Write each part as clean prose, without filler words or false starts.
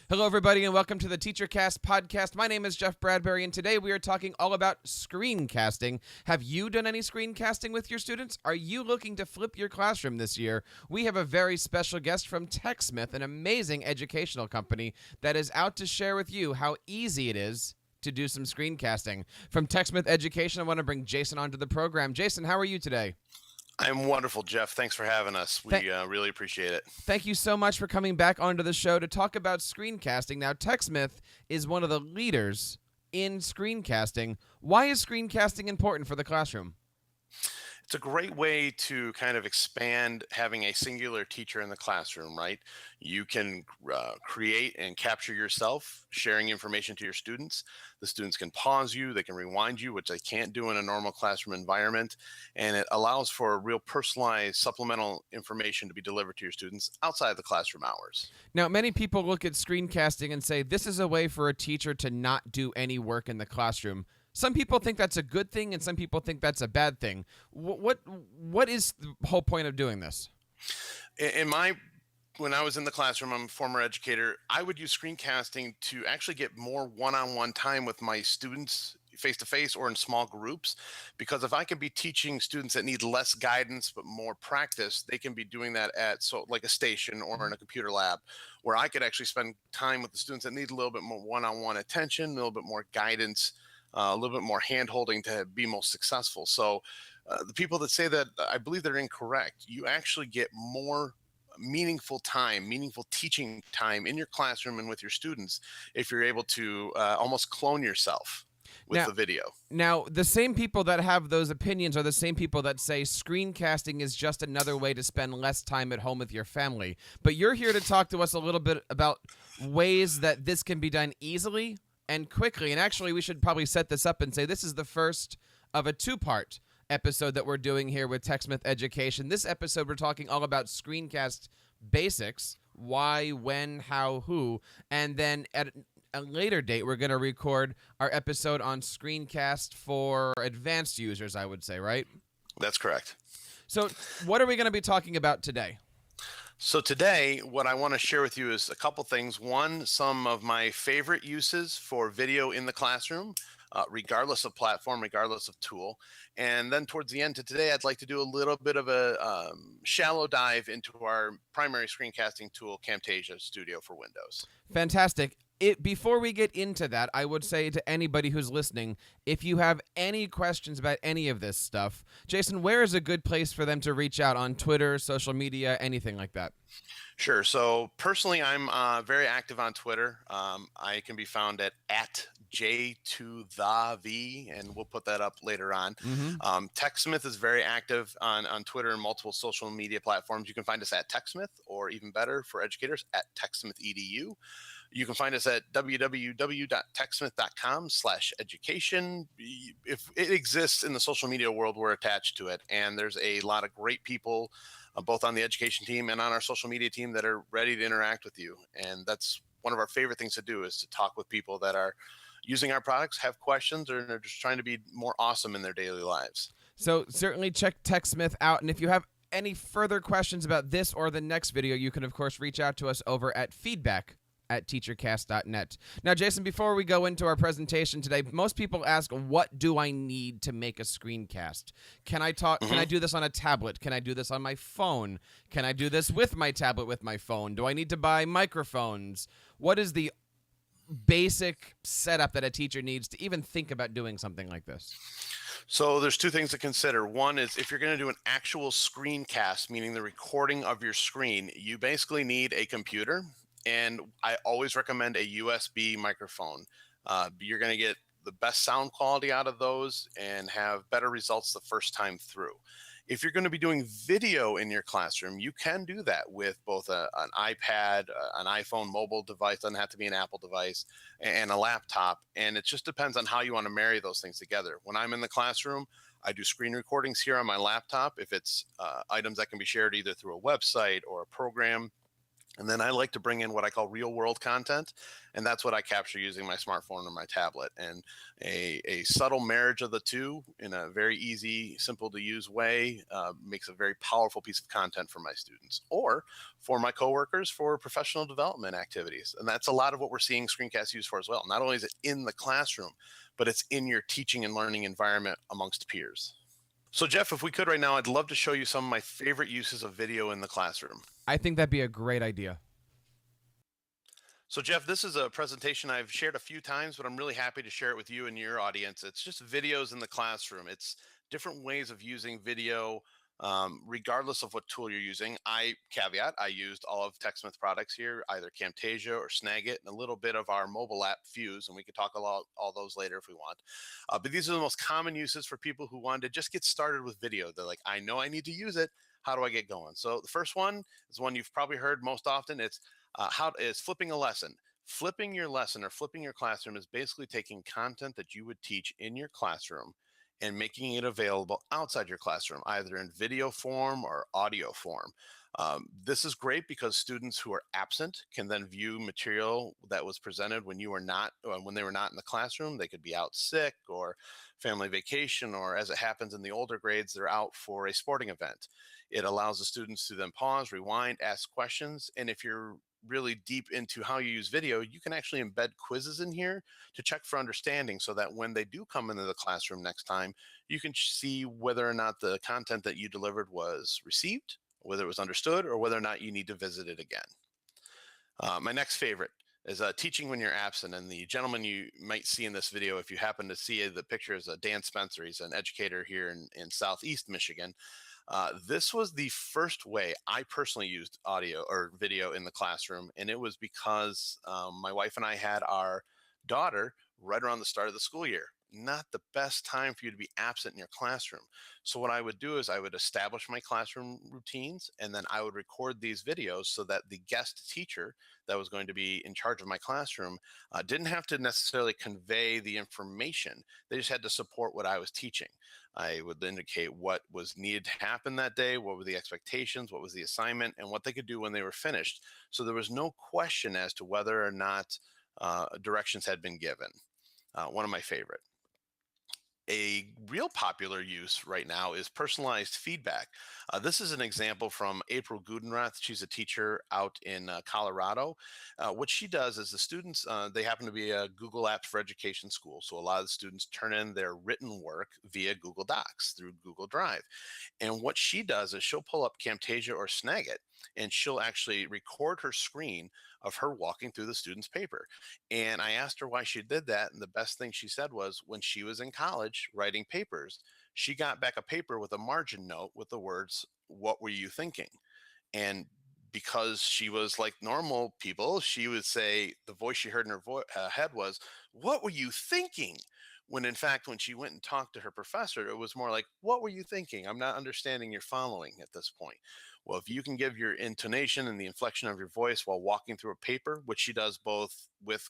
Hello, everybody, and welcome to the TeacherCast podcast. My name is Jeff Bradbury, and today we are talking all about screencasting. Have you done any screencasting with your students? Are you looking to flip your classroom this year? We have a very special guest from Techsmith, an amazing educational company that is out to share with you how easy it is to do some screencasting. From Techsmith Education, I want to bring Jason onto the program. Jason, how are you today? I'm wonderful, Jeff. Thanks for having us. We really appreciate it. Thank you so much for coming back onto the show to talk about screencasting. Now, Techsmith is one of the leaders in screencasting. Why is screencasting important for the classroom? It's a great way to kind of expand having a singular teacher in the classroom, right? You can create and capture yourself, sharing information to your students. The students can pause you, they can rewind you, which they can't do in a normal classroom environment. And it allows for real personalized supplemental information to be delivered to your students outside the classroom hours. Now, many people look at screencasting and say this is a way for a teacher to not do any work in the classroom. Some people think that's a good thing, and some people think that's a bad thing. What is the whole point of doing this? When I was in the classroom, I'm a former educator, I would use screencasting to actually get more one-on-one time with my students face-to-face or in small groups. Because if I can be teaching students that need less guidance but more practice, they can be doing that at like a station or in a computer lab, where I could actually spend time with the students that need a little bit more one-on-one attention, a little bit more guidance, a little bit more hand-holding to be most successful. So the people that say that, I believe they're incorrect. You actually get more meaningful time, meaningful teaching time in your classroom and with your students if you're able to almost clone yourself with the video. Now, the same people that have those opinions are the same people that say screencasting is just another way to spend less time at home with your family. But you're here to talk to us a little bit about ways that this can be done easily and quickly. And actually, we should probably set this up and say this is the first of a two-part episode that we're doing here with Techsmith Education. This episode, we're talking all about screencast basics, why, when, how, who, and then at a later date, we're going to record our episode on screencast for advanced users, I would say, right? That's correct. So what are we going to be talking about today? So today, what I want to share with you is a couple things. One, some of my favorite uses for video in the classroom, regardless of platform, regardless of tool. And then towards the end of today, I'd like to do a little bit of a shallow dive into our primary screencasting tool, Camtasia Studio for Windows. Fantastic. Before we get into that, I would say to anybody who's listening, if you have any questions about any of this stuff, Jason, where is a good place for them to reach out on Twitter, social media, anything like that? Sure. So personally, I'm very active on Twitter. I can be found at J2TheV, and we'll put that up later on. Techsmith is very active on Twitter and multiple social media platforms. You can find us at Techsmith, or even better for educators, at Techsmith EDU. You can find us at www.techsmith.com/education. If it exists in the social media world, we're attached to it. And there's a lot of great people, both on the education team and on our social media team, that are ready to interact with you. And that's one of our favorite things to do, is to talk with people that are using our products, have questions, or they're just trying to be more awesome in their daily lives. So certainly check Techsmith out. And if you have any further questions about this or the next video, you can, of course, reach out to us over at feedback@teachercast.net. Now, Jason, before we go into our presentation today, most people ask, what do I need to make a screencast? Can I Can I do this on a tablet? Can I do this on my phone? Can I do this with my tablet, with my phone? Do I need to buy microphones? What is the basic setup that a teacher needs to even think about doing something like this? So there's two things to consider. One is, if you're going to do an actual screencast, meaning the recording of your screen, you basically need a computer. And I always recommend a USB microphone. You're going to get the best sound quality out of those and have better results the first time through. If you're going to be doing video in your classroom, you can do that with both an iPad, an iPhone mobile device, doesn't have to be an Apple device, and a laptop. And it just depends on how you want to marry those things together. When I'm in the classroom, I do screen recordings here on my laptop. If it's items that can be shared either through a website or a program, And then I like to bring in what I call real world content. And that's what I capture using my smartphone or my tablet. And a subtle marriage of the two in a very easy, simple to use way makes a very powerful piece of content for my students or for my coworkers for professional development activities. And that's a lot of what we're seeing screencasts used for as well. Not only is it in the classroom, but it's in your teaching and learning environment amongst peers. So, Jeff, if we could right now, I'd love to show you some of my favorite uses of video in the classroom. I think that'd be a great idea. So, Jeff, this is a presentation I've shared a few times, but I'm really happy to share it with you and your audience. It's just videos in the classroom. It's different ways of using video, regardless of what tool you're using. I used all of Techsmith products here, either Camtasia or Snagit, and a little bit of our mobile app Fuse, and we could talk about all those later if we want. But these are the most common uses for people who wanted to just get started with video. They're like, I know I need to use it. How do I get going? So the first one is one you've probably heard most often. It's how is flipping a lesson. Flipping your lesson or flipping your classroom is basically taking content that you would teach in your classroom and making it available outside your classroom, either in video form or audio form. This is great because students who are absent can then view material that was presented when you were not, when they were not in the classroom. They could be out sick or family vacation, or as it happens in the older grades, they're out for a sporting event. It allows the students to then pause, rewind, ask questions, and if you're really deep into how you use video, you can actually embed quizzes in here to check for understanding so that when they do come into the classroom next time, you can see whether or not the content that you delivered was received, whether it was understood, or whether or not you need to visit it again. My next favorite is teaching when you're absent. And the gentleman you might see in this video, if you happen to see the picture, is Dan Spencer. He's an educator here in Southeast Michigan. This was the first way I personally used audio or video in the classroom. And it was because my wife and I had our daughter right around the start of the school year. Not the best time for you to be absent in your classroom. So what I would do is I would establish my classroom routines, and then I would record these videos so that the guest teacher that was going to be in charge of my classroom didn't have to necessarily convey the information. They just had to support what I was teaching. I would indicate what was needed to happen that day, what were the expectations, what was the assignment, and what they could do when they were finished. So there was no question as to whether or not directions had been given. One of my favorite. A real popular use right now is personalized feedback. This is an example from April Gudenrath. She's a teacher out in Colorado. What she does is the students, they happen to be a Google Apps for Education school. So a lot of the students turn in their written work via Google Docs through Google Drive. And what she does is she'll pull up Camtasia or Snagit, and she'll actually record her screen of her walking through the student's paper. And I asked her why she did that. And the best thing she said was when she was in college writing papers, she got back a paper with a margin note with the words, "What were you thinking?" And because she was like normal people, she would say the voice she heard in her head was, "What were you thinking?" When in fact, when she went and talked to her professor, it was more like, "What were you thinking? I'm not understanding your following at this point." Well, if you can give your intonation and the inflection of your voice while walking through a paper, which she does both with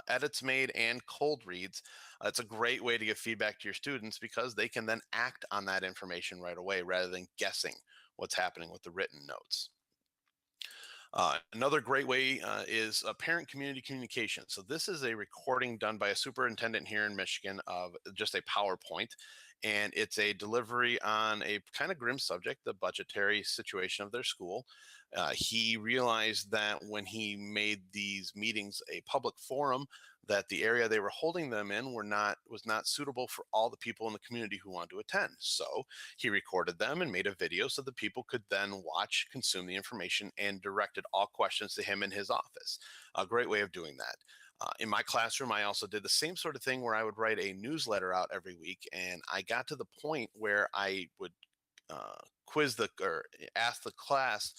edits made and cold reads, it's a great way to give feedback to your students because they can then act on that information right away rather than guessing what's happening with the written notes. Another great way is parent community communication. So this is a recording done by a superintendent here in Michigan of just a PowerPoint, and it's a delivery on a kind of grim subject, the budgetary situation of their school. He realized that when he made these meetings a public forum, that the area they were holding them in was not suitable for all the people in the community who wanted to attend. So he recorded them and made a video so that people could then watch, consume the information, and directed all questions to him in his office. A great way of doing that. In my classroom, I also did the same sort of thing where I would write a newsletter out every week, and I got to the point where I would ask the class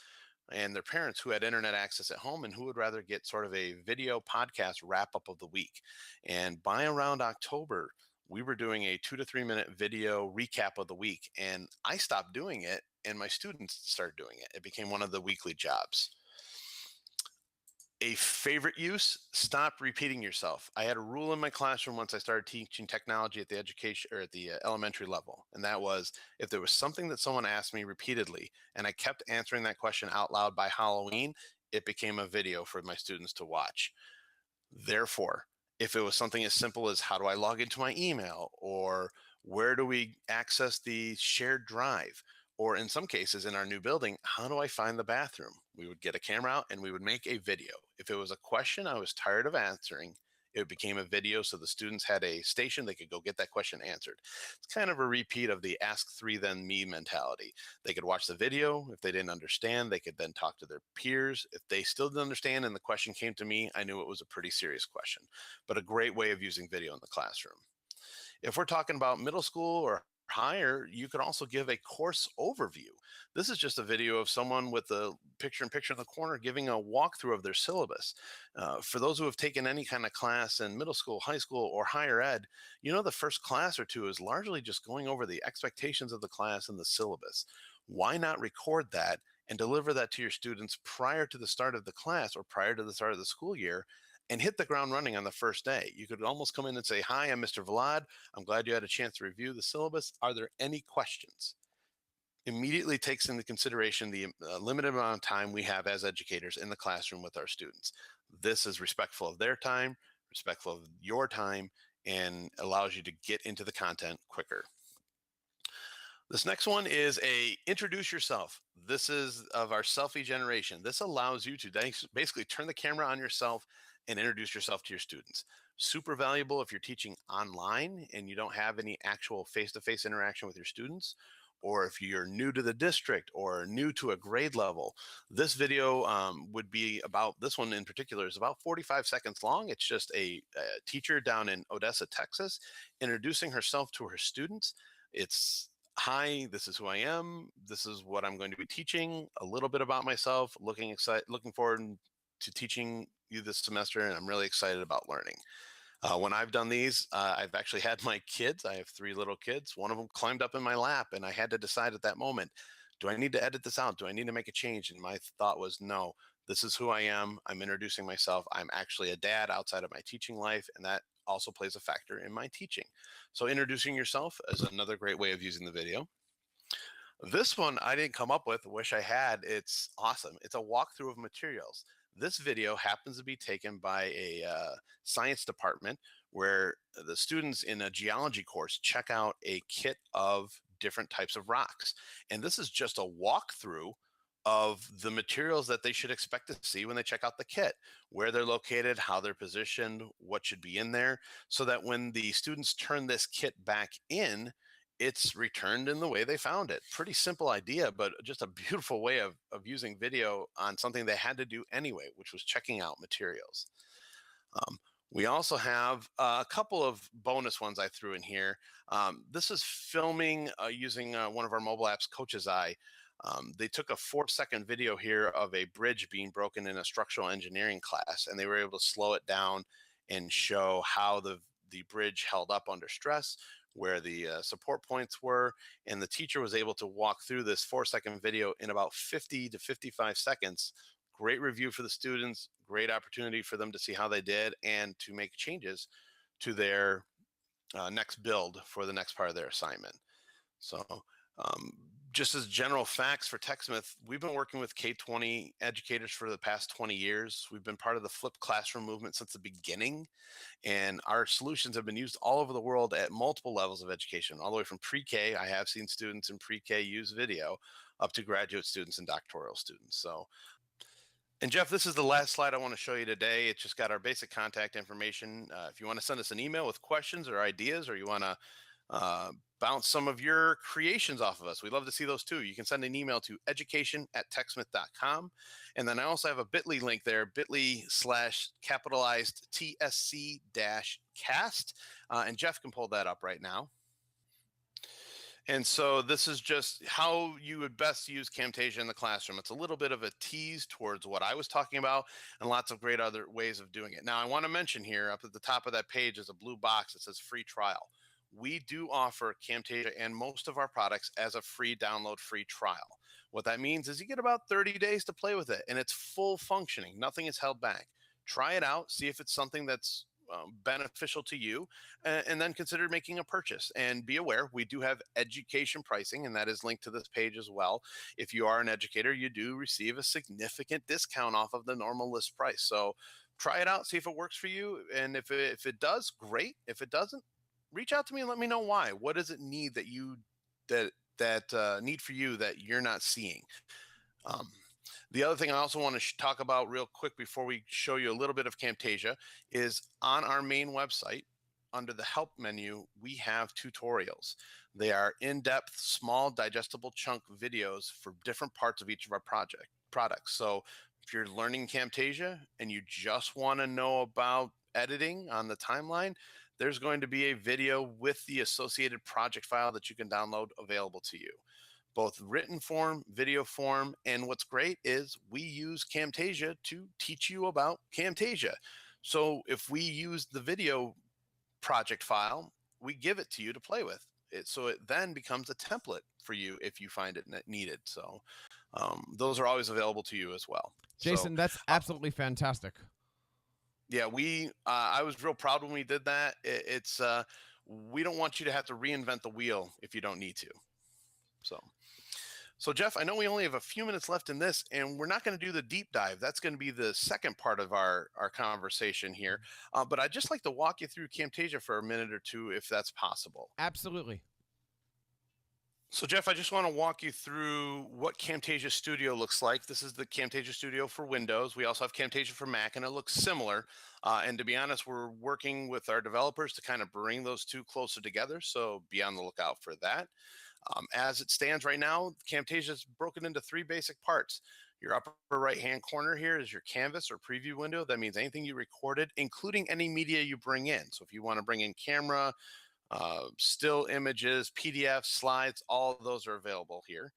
and their parents who had internet access at home and who would rather get sort of a video podcast wrap up of the week. And by around October, we were doing a 2 to 3 minute video recap of the week. And I stopped doing it and my students started doing it. It became one of the weekly jobs. A favorite use, stop repeating yourself. I had a rule in my classroom once I started teaching technology at the education or at the elementary level. And that was if there was something that someone asked me repeatedly and I kept answering that question out loud by Halloween, it became a video for my students to watch. Therefore, if it was something as simple as how do I log into my email, or where do we access the shared drive, or in some cases in our new building, how do I find the bathroom? We would get a camera out and we would make a video. If it was a question I was tired of answering, it became a video so the students had a station they could go get that question answered. It's kind of a repeat of the ask three then me mentality. They could watch the video. If they didn't understand, they could then talk to their peers. If they still didn't understand and the question came to me, I knew it was a pretty serious question, but a great way of using video in the classroom. If we're talking about middle school or higher, you could also give a course overview. This is just a video of someone with a picture in picture in the corner giving a walkthrough of their syllabus. For those who have taken any kind of class in middle school, high school, or higher ed, the first class or two is largely just going over the expectations of the class and the syllabus. Why not record that and deliver that to your students prior to the start of the class or prior to the start of the school year, and hit the ground running on the first day? You could almost come in and say, "Hi, I'm Mr. Valade. I'm glad you had a chance to review the syllabus. Are there any questions?" Immediately takes into consideration the limited amount of time we have as educators in the classroom with our students. This is respectful of their time, respectful of your time, and allows you to get into the content quicker. This next one is a introduce yourself. This is of our selfie generation. This allows you to basically turn the camera on yourself and introduce yourself to your students. Super valuable if you're teaching online and you don't have any actual face-to-face interaction with your students, or if you're new to the district or new to a grade level. This video would be about, this one in particular is about 45 seconds long. It's just a teacher down in Odessa, Texas, introducing herself to her students. It's, "Hi, this is who I am. This is what I'm going to be teaching. A little bit about myself. Looking forward to teaching you this semester, and I'm really excited about learning." When I've done these, I've actually had my kids. I have 3 little kids. One of them climbed up in my lap, and I had to decide at that moment, do I need to edit this out? Do I need to make a change? And my thought was, no, this is who I am. I'm introducing myself. I'm actually a dad outside of my teaching life, and that also plays a factor in my teaching. So introducing yourself is another great way of using the video. This one I didn't come up with, wish I had. It's awesome. It's a walkthrough of materials. This video happens to be taken by a science department where the students in a geology course check out a kit of different types of rocks. And this is just a walkthrough of the materials that they should expect to see when they check out the kit, where they're located, how they're positioned, what should be in there, so that when the students turn this kit back in, it's returned in the way they found it. Pretty simple idea, but just a beautiful way of using video on something they had to do anyway, which was checking out materials. We also have a couple of bonus ones I threw in here. This is filming using one of our mobile apps, Coach's Eye. They took a 4-second video here of a bridge being broken in a structural engineering class, and they were able to slow it down and show how the bridge held up under stress, where the support points were, and the teacher was able to walk through this 4-second video in about 50 to 55 seconds. Great review for the students, great opportunity for them to see how they did and to make changes to their next build for the next part of their assignment. So just as general facts for Techsmith, we've been working with K-20 educators for the past 20 years. We've been part of the flipped classroom movement since the beginning, and our solutions have been used all over the world at multiple levels of education, all the way from pre-K. I have seen students in pre-K use video, up to graduate students and doctoral students. So, and Jeff, this is the last slide I want to show you today. It's just got our basic contact information. If you want to send us an email with questions or ideas, or you want to bounce some of your creations off of us, we'd love to see those too. You can send an email to education@techsmith.com. And then I also have a bit.ly link there, bit.ly/capitalized TSC-cast. And Jeff can pull that up right now. And so this is just how you would best use Camtasia in the classroom. It's a little bit of a tease towards what I was talking about, and lots of great other ways of doing it. Now, I want to mention here up at the top of that page is a blue box that says free trial. We do offer Camtasia and most of our products as a free download, free trial. What that means is you get about 30 days to play with it, and it's full functioning. Nothing is held back. Try it out. See if it's something that's beneficial to you, and then consider making a purchase. And be aware, we do have education pricing, and that is linked to this page as well. If you are an educator, you do receive a significant discount off of the normal list price. So try it out, see if it works for you. And if it does, great. If it doesn't, reach out to me and let me know why. What does it need that need for you that you're not seeing? The other thing I also want to talk about real quick before we show you a little bit of Camtasia is on our main website, under the help menu, we have tutorials. They are in-depth, small, digestible chunk videos for different parts of each of our products. So if you're learning Camtasia and you just want to know about editing on the timeline, there's going to be a video with the associated project file that you can download available to you, both written form, video form. And what's great is we use Camtasia to teach you about Camtasia. So if we use the video project file, we give it to you to play with it. So it then becomes a template for you if you find it needed. So those are always available to you as well. Jason, that's absolutely fantastic. Yeah, I was real proud when we did that. It's we don't want you to have to reinvent the wheel if you don't need to. So Jeff, I know we only have a few minutes left in this, and we're not going to do the deep dive. That's going to be the second part of our conversation here. But I'd just like to walk you through Camtasia for a minute or two, if that's possible. Absolutely. So Jeff, I just want to walk you through what Camtasia Studio looks like. This is the Camtasia Studio for Windows. We also have Camtasia for Mac, and it looks similar. And to be honest, we're working with our developers to kind of bring those two closer together. So be on the lookout for that. As it stands right now, Camtasia is broken into three basic parts. Your upper right-hand corner here is your canvas or preview window. That means anything you recorded, including any media you bring in. So if you want to bring in camera, still images, PDFs, slides, all of those are available here.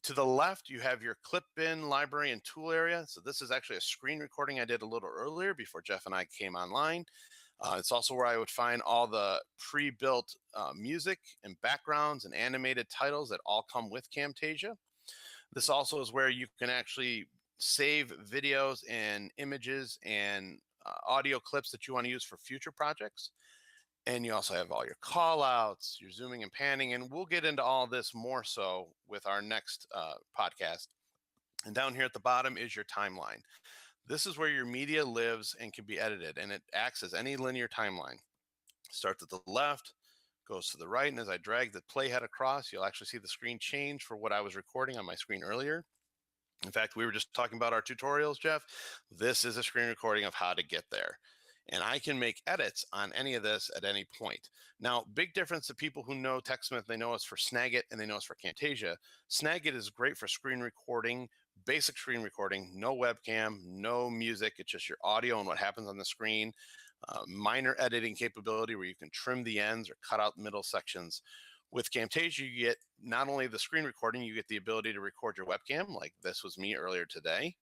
To the left, you have your clip bin, library, and tool area. So this is actually a screen recording I did a little earlier before Jeff and I came online. It's also where I would find all the pre-built music and backgrounds and animated titles that all come with Camtasia. This also is where you can actually save videos and images and audio clips that you want to use for future projects. And you also have all your call outs, your zooming and panning, and we'll get into all this more so with our next podcast. And down here at the bottom is your timeline. This is where your media lives and can be edited, and it acts as any linear timeline. Starts at the left, goes to the right, and as I drag the playhead across, you'll actually see the screen change for what I was recording on my screen earlier. In fact, we were just talking about our tutorials, Jeff. This is a screen recording of how to get there. And I can make edits on any of this at any point. Now, big difference to people who know Techsmith, they know us for Snagit and they know us for Camtasia. Snagit is great for screen recording, basic screen recording, no webcam, no music. It's just your audio and what happens on the screen. Minor editing capability where you can trim the ends or cut out middle sections. With Camtasia, you get not only the screen recording, you get the ability to record your webcam, like this was me earlier today.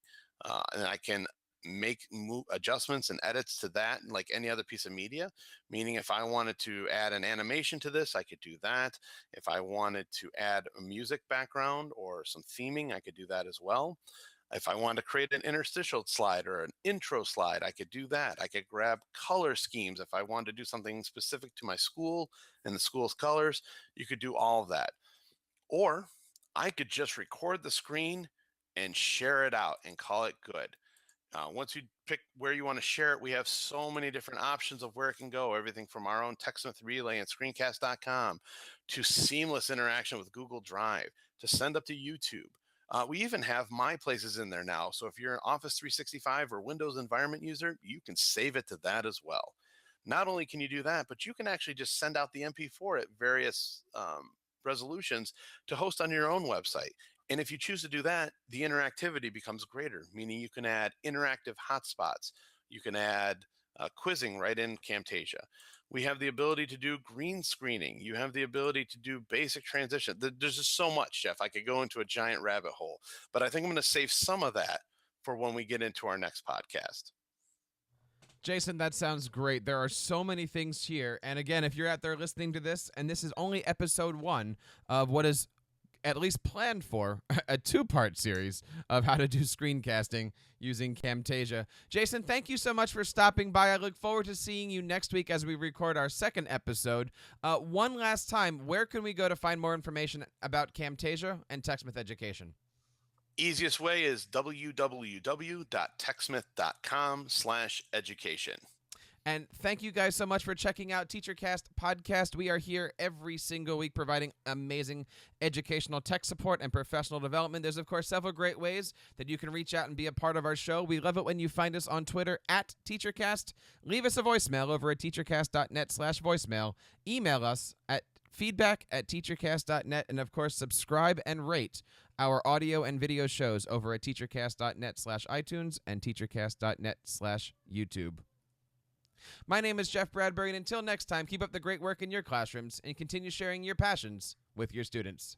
And I can make adjustments and edits to that like any other piece of media, meaning if I wanted to add an animation to this, I could do that. If I wanted to add a music background or some theming, I could do that as well. If I wanted to create an interstitial slide or an intro slide, I could do that. I could grab color schemes. If I wanted to do something specific to my school and the school's colors, you could do all of that. Or I could just record the screen and share it out and call it good. Once you pick where you want to share it, we have so many different options of where it can go. Everything from our own Techsmith Relay and screencast.com to seamless interaction with Google Drive to send up to YouTube. We even have my places in there now. So if you're an Office 365 or Windows environment user, you can save it to that as well. Not only can you do that, but you can actually just send out the MP4 at various resolutions to host on your own website. And if you choose to do that, the interactivity becomes greater, meaning you can add interactive hotspots. You can add quizzing right in Camtasia. We have the ability to do green screening. You have the ability to do basic transition. There's just so much, Jeff. I could go into a giant rabbit hole, but I think I'm going to save some of that for when we get into our next podcast. Jason, that sounds great. There are so many things here. And again, if you're out there listening to this, and this is only episode 1 of what is at least planned for a 2-part series of how to do screencasting using Camtasia. Jason, thank you so much for stopping by. I look forward to seeing you next week as we record our second episode. One last time, where can we go to find more information about Camtasia and Techsmith Education? Easiest way is www.techsmith.com/education. And thank you guys so much for checking out TeacherCast podcast. We are here every single week providing amazing educational tech support and professional development. There's, of course, several great ways that you can reach out and be a part of our show. We love it when you find us on Twitter at TeacherCast. Leave us a voicemail over at teachercast.net/voicemail. Email us at feedback@teachercast.net. And, of course, subscribe and rate our audio and video shows over at teachercast.net/iTunes and teachercast.net/YouTube. My name is Jeff Bradbury, and until next time, keep up the great work in your classrooms and continue sharing your passions with your students.